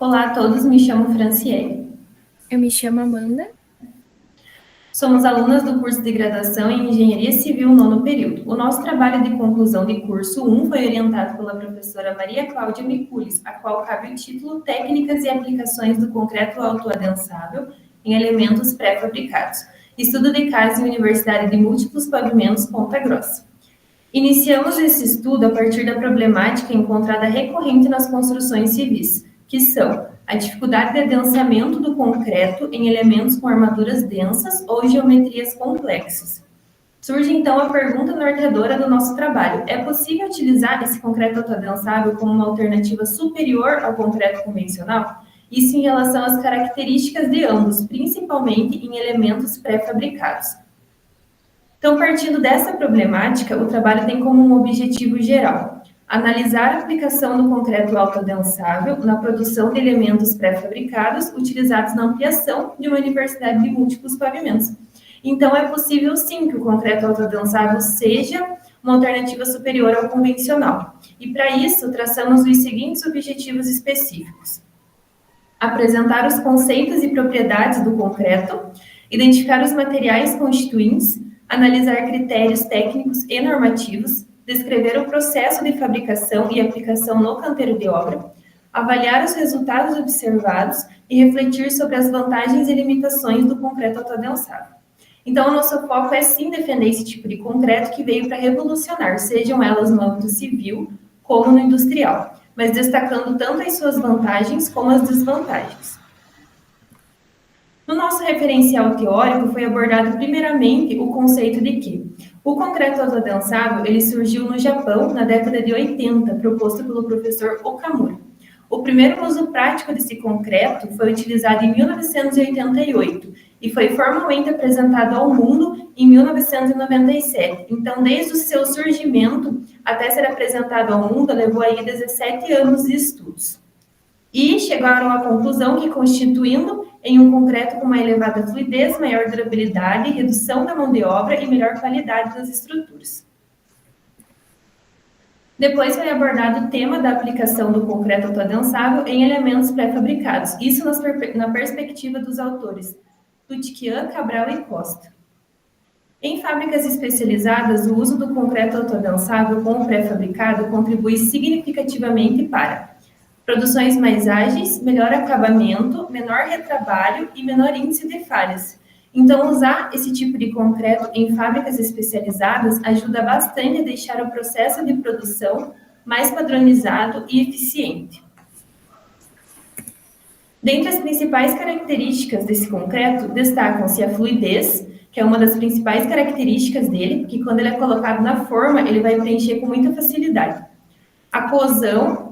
Olá a todos, me chamo Franciele. Eu me chamo Amanda. Somos alunas do curso de graduação em Engenharia Civil nono período. O nosso trabalho de conclusão de curso 1 foi orientado pela professora Maria Cláudia Miculis, a qual cabe o título Técnicas e Aplicações do Concreto Autoadensável em Elementos Pré-Fabricados. Estudo de caso em Universidade de Múltiplos Pavimentos, Ponta Grossa. Iniciamos esse estudo a partir da problemática encontrada recorrente nas construções civis, que são a dificuldade de adensamento do concreto em elementos com armaduras densas ou geometrias complexas. Surge então a pergunta norteadora do nosso trabalho: é possível utilizar esse concreto autoadensável como uma alternativa superior ao concreto convencional? Isso em relação às características de ambos, principalmente em elementos pré-fabricados. Então, partindo dessa problemática, o trabalho tem como um objetivo geral analisar a aplicação do concreto autoadensável na produção de elementos pré-fabricados utilizados na ampliação de uma universidade de múltiplos pavimentos. Então, é possível sim que o concreto autoadensável seja uma alternativa superior ao convencional. E para isso, traçamos os seguintes objetivos específicos: apresentar os conceitos e propriedades do concreto, identificar os materiais constituintes, analisar critérios técnicos e normativos, descrever o processo de fabricação e aplicação no canteiro de obra, avaliar os resultados observados e refletir sobre as vantagens e limitações do concreto autoadensável. Então, o nosso foco é sim defender esse tipo de concreto que veio para revolucionar, sejam elas no âmbito civil como no industrial, mas destacando tanto as suas vantagens como as desvantagens. No nosso referencial teórico, foi abordado primeiramente o conceito de que o concreto autoadensável ele surgiu no Japão na década de 80, proposto pelo professor Okamura. O primeiro uso prático desse concreto foi utilizado em 1988 e foi formalmente apresentado ao mundo em 1997. Então, desde o seu surgimento até ser apresentado ao mundo, levou aí 17 anos de estudos. E chegaram à conclusão que, constituindo em um concreto com uma elevada fluidez, maior durabilidade, redução da mão de obra e melhor qualidade das estruturas. Depois foi abordado o tema da aplicação do concreto autoadensável em elementos pré-fabricados, isso na perspectiva dos autores Tutquian, Cabral e Costa. Em fábricas especializadas, o uso do concreto autoadensável com o pré-fabricado contribui significativamente para produções mais ágeis, melhor acabamento, menor retrabalho e menor índice de falhas. Então, usar esse tipo de concreto em fábricas especializadas ajuda bastante a deixar o processo de produção mais padronizado e eficiente. Dentre as principais características desse concreto, destacam-se a fluidez, que é uma das principais características dele, que quando ele é colocado na forma, ele vai preencher com muita facilidade. A coesão,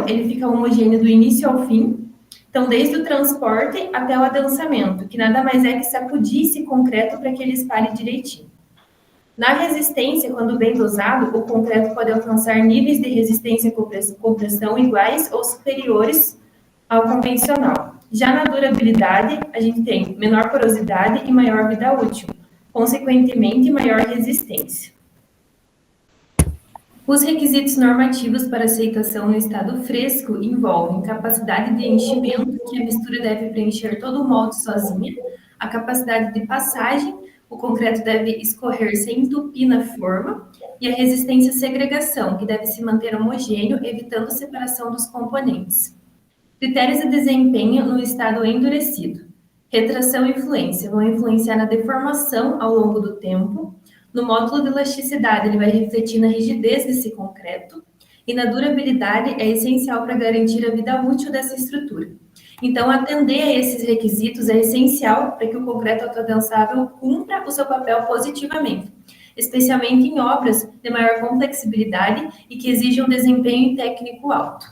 ele fica homogêneo do início ao fim. Então, desde o transporte até o adensamento, que nada mais é que sacudir esse concreto para que ele espalhe direitinho. Na resistência, quando bem dosado, o concreto pode alcançar níveis de resistência à compressão iguais ou superiores ao convencional. Já na durabilidade, a gente tem menor porosidade e maior vida útil, consequentemente, maior resistência. Os requisitos normativos para aceitação no estado fresco envolvem capacidade de enchimento, que a mistura deve preencher todo o molde sozinha, a capacidade de passagem, o concreto deve escorrer sem entupir na forma, e a resistência à segregação, que deve se manter homogêneo, evitando separação dos componentes. Critérios de desempenho no estado endurecido. Retração e influência vão influenciar na deformação ao longo do tempo. No módulo de elasticidade, ele vai refletir na rigidez desse concreto. E na durabilidade, é essencial para garantir a vida útil dessa estrutura. Então, atender a esses requisitos é essencial para que o concreto autoadensável cumpra o seu papel positivamente, especialmente em obras de maior complexibilidade e que exijam um desempenho técnico alto.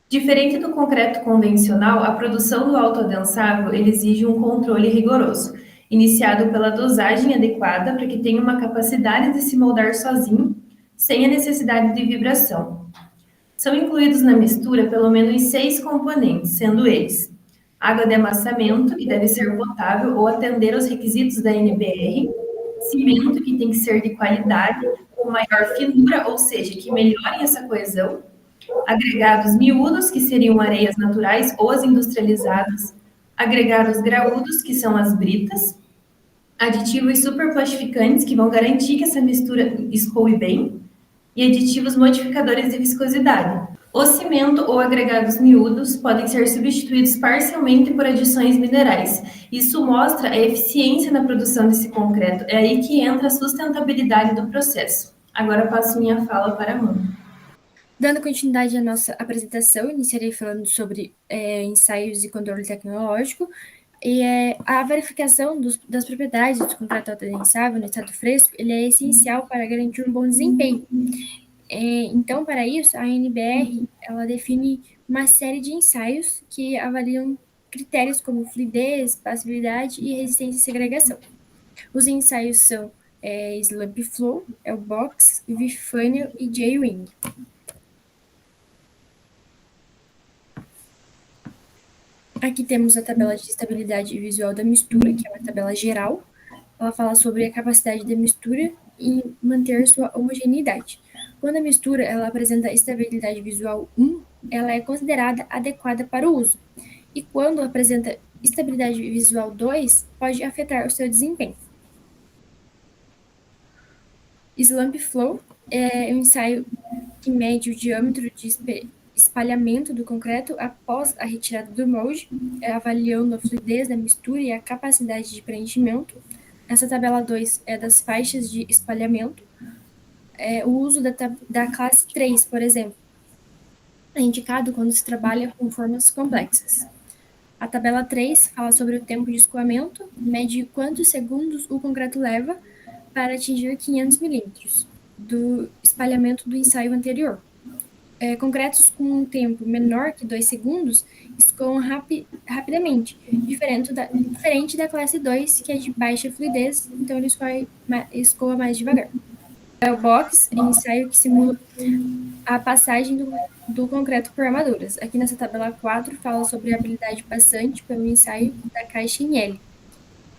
Diferente do concreto convencional, a produção do autoadensável ele exige um controle rigoroso, iniciado pela dosagem adequada para que tenha uma capacidade de se moldar sozinho, sem a necessidade de vibração. São incluídos na mistura pelo menos 6 componentes, sendo eles água de amassamento, que deve ser potável ou atender aos requisitos da NBR, cimento, que tem que ser de qualidade, com maior finura, ou seja, que melhore essa coesão, Agregados miúdos, que seriam areias naturais ou as industrializadas, agregados graúdos, que são as britas, aditivos superplastificantes, que vão garantir que essa mistura escoe bem, e aditivos modificadores de viscosidade. O cimento ou agregados miúdos podem ser substituídos parcialmente por adições minerais. Isso mostra a eficiência na produção desse concreto. É aí que entra a sustentabilidade do processo. Agora passo minha fala para a Amanda. Dando continuidade à nossa apresentação, iniciarei falando sobre ensaios de controle tecnológico e a verificação das propriedades do concreto autodensável no estado fresco, ele é essencial para garantir um bom desempenho. Então, para isso, a NBR ela define uma série de ensaios que avaliam critérios como fluidez, passividade e resistência à segregação. Os ensaios são Slump Flow, Box, V-Funnel e J-Ring. Aqui temos a tabela de estabilidade visual da mistura, que é uma tabela geral. Ela fala sobre a capacidade da mistura em manter sua homogeneidade. Quando a mistura ela apresenta estabilidade visual 1, ela é considerada adequada para o uso. E quando apresenta estabilidade visual 2, pode afetar o seu desempenho. Slump Flow é um ensaio que mede o diâmetro de espalhamento do concreto após a retirada do molde, avaliando a fluidez da mistura e a capacidade de preenchimento. Essa tabela 2 é das faixas de espalhamento. O uso da classe 3, por exemplo, é indicado quando se trabalha com formas complexas. A tabela 3 fala sobre o tempo de escoamento, mede quantos segundos o concreto leva para atingir 500 milímetros do espalhamento do ensaio anterior. Concretos com um tempo menor que 2 segundos escoam rapidamente, diferente da classe 2, que é de baixa fluidez, então ele escoa mais devagar. O box é um ensaio que simula a passagem do concreto por armaduras. Aqui nessa tabela 4 fala sobre a habilidade passante pelo ensaio da caixa em L.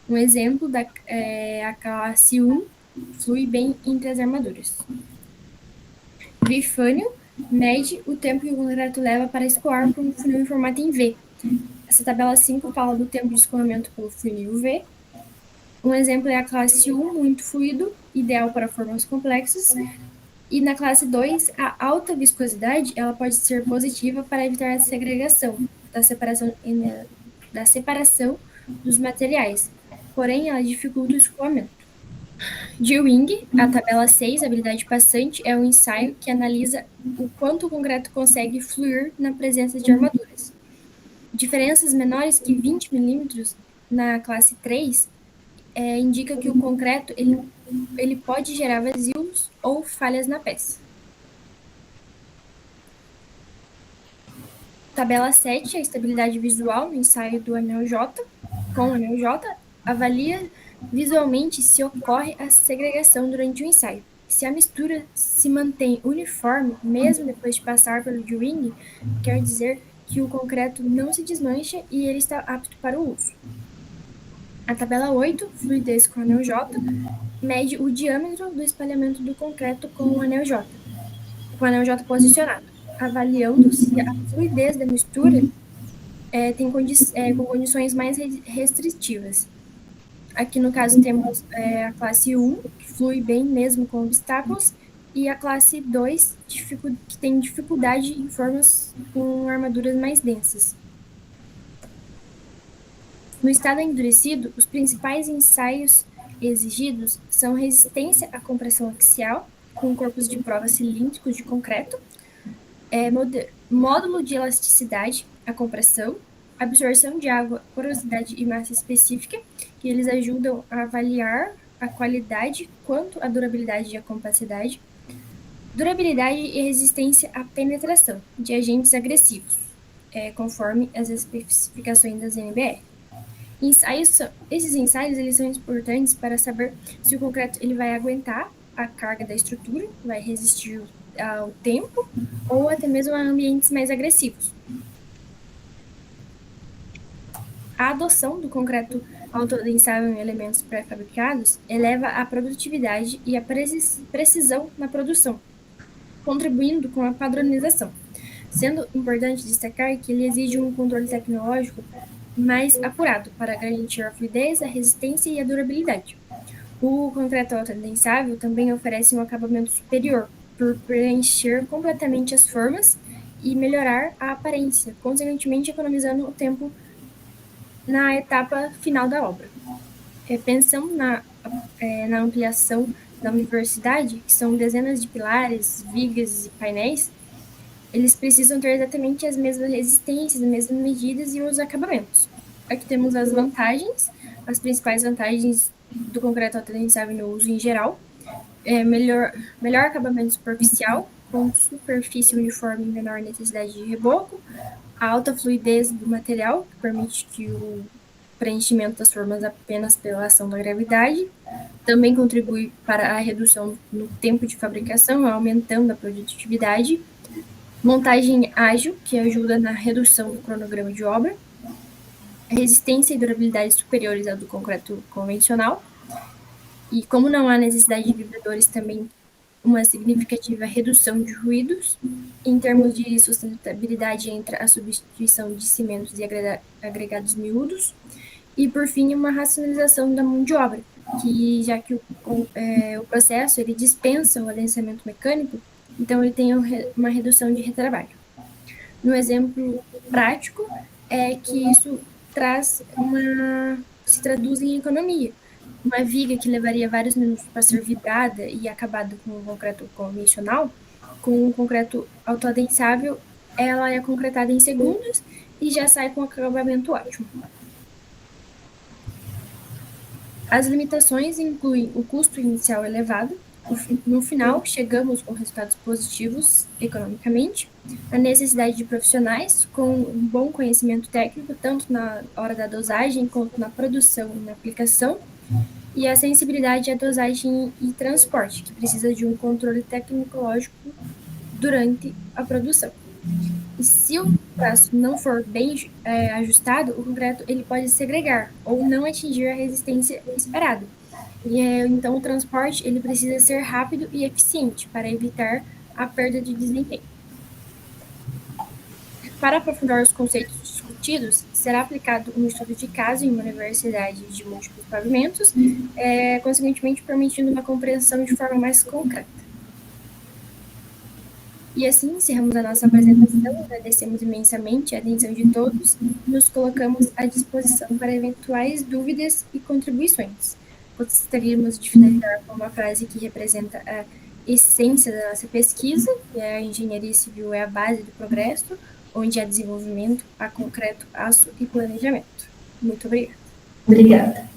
Um exemplo a classe 1 flui bem entre as armaduras. V-Funnel mede o tempo que o concreto leva para escoar por um funil em formato em V. Essa tabela 5 fala do tempo de escoamento pelo funil V. Um exemplo é a classe 1, muito fluido, ideal para formas complexas. E na classe 2, a alta viscosidade ela pode ser positiva para evitar a segregação, da separação dos materiais. Porém, ela dificulta o escoamento. J-Ring, a tabela 6, habilidade passante, é um ensaio que analisa o quanto o concreto consegue fluir na presença de armaduras. Diferenças menores que 20 milímetros na classe 3 indica que o concreto ele pode gerar vazios ou falhas na peça. Tabela 7, a estabilidade visual no ensaio do anel J. Com o anel J, avalia visualmente se ocorre a segregação durante o ensaio. Se a mistura se mantém uniforme, mesmo depois de passar pelo J-Ring, quer dizer que o concreto não se desmancha e ele está apto para o uso. A tabela 8, fluidez com o anel J, mede o diâmetro do espalhamento do concreto com o anel J posicionado, avaliando se a fluidez da mistura tem com condições mais restritivas. Aqui, no caso, temos a classe 1, que flui bem mesmo com obstáculos, e a classe 2, que tem dificuldade em formas com armaduras mais densas. No estado endurecido, os principais ensaios exigidos são resistência à compressão axial, com corpos de prova cilíndricos de concreto, módulo de elasticidade, a compressão, absorção de água, porosidade e massa específica, que eles ajudam a avaliar a qualidade quanto a durabilidade e a compacidade, durabilidade e resistência à penetração de agentes agressivos, conforme as especificações das NBR. Esses ensaios eles são importantes para saber se o concreto ele vai aguentar a carga da estrutura, vai resistir ao tempo ou até mesmo a ambientes mais agressivos. A adoção do concreto autodensável em elementos pré-fabricados eleva a produtividade e a precisão na produção. contribuindo com a padronização, sendo importante destacar que ele exige um controle tecnológico mais apurado para garantir a fluidez, a resistência e a durabilidade. O concreto autoadensável também oferece um acabamento superior, por preencher completamente as formas e melhorar a aparência, consequentemente economizando o tempo na etapa final da obra. Pensando na ampliação da universidade, que são dezenas de pilares, vigas e painéis, eles precisam ter exatamente as mesmas resistências, as mesmas medidas e os acabamentos. Aqui temos as vantagens, as principais vantagens do concreto autoadensável no uso em geral. Melhor acabamento superficial, com superfície uniforme e menor necessidade de reboco, a alta fluidez do material, que permite que o preenchimento das formas apenas pela ação da gravidade, também contribui para a redução no tempo de fabricação, aumentando a produtividade. Montagem ágil, que ajuda na redução do cronograma de obra. Resistência e durabilidade superiores à do concreto convencional. E como não há necessidade de vibradores, também uma significativa redução de ruídos. Em termos de sustentabilidade, entra a substituição de cimentos e agregados miúdos. E, por fim, uma racionalização da mão de obra, que já que o processo ele dispensa o adensamento mecânico, então ele tem uma redução de retrabalho. No exemplo prático, é que isso se traduz em economia. Uma viga que levaria vários minutos para ser vidrada e acabada com um concreto convencional, com um concreto autoadensável, ela é concretada em segundos e já sai com acabamento ótimo. As limitações incluem o custo inicial elevado. No final, chegamos com resultados positivos economicamente, a necessidade de profissionais com um bom conhecimento técnico, tanto na hora da dosagem quanto na produção e na aplicação, e a sensibilidade à dosagem e transporte, que precisa de um controle tecnológico durante a produção. E se o traço não for bem ajustado, o concreto ele pode segregar ou não atingir a resistência esperada. Então, o transporte ele precisa ser rápido e eficiente para evitar a perda de desempenho. Para aprofundar os conceitos discutidos, será aplicado um estudo de caso em uma universidade de múltiplos pavimentos, consequentemente permitindo uma compreensão de forma mais concreta. E assim encerramos a nossa apresentação, agradecemos imensamente a atenção de todos e nos colocamos à disposição para eventuais dúvidas e contribuições. Gostaríamos de finalizar com uma frase que representa a essência da nossa pesquisa, que é a engenharia civil é a base do progresso, onde há desenvolvimento, há concreto, aço e planejamento. Muito obrigada. Obrigada.